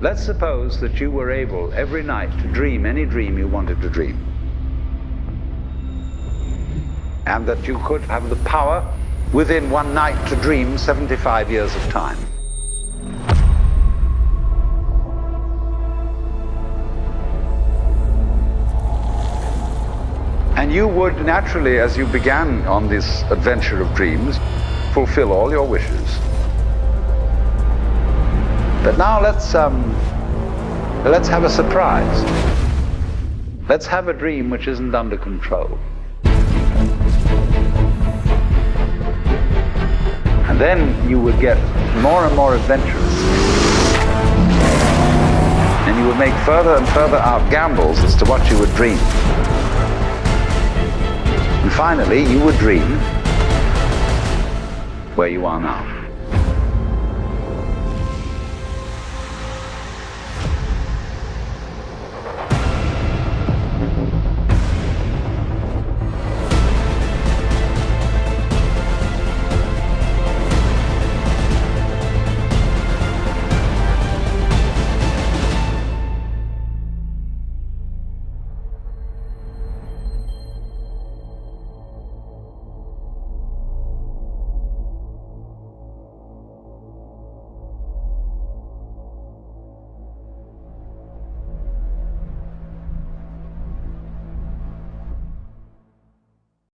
Let's suppose that you were able every night to dream any dream you wanted to dream, and that you could have the power within one night to dream 75 years of time. And you would naturally, as you began on this adventure of dreams, fulfill all your wishes. But now let's have a surprise. Let's have a dream which isn't under control. And then you would get more and more adventurous. And you would make further and further out gambles as to what you would dream. And finally, you would dream where you are now.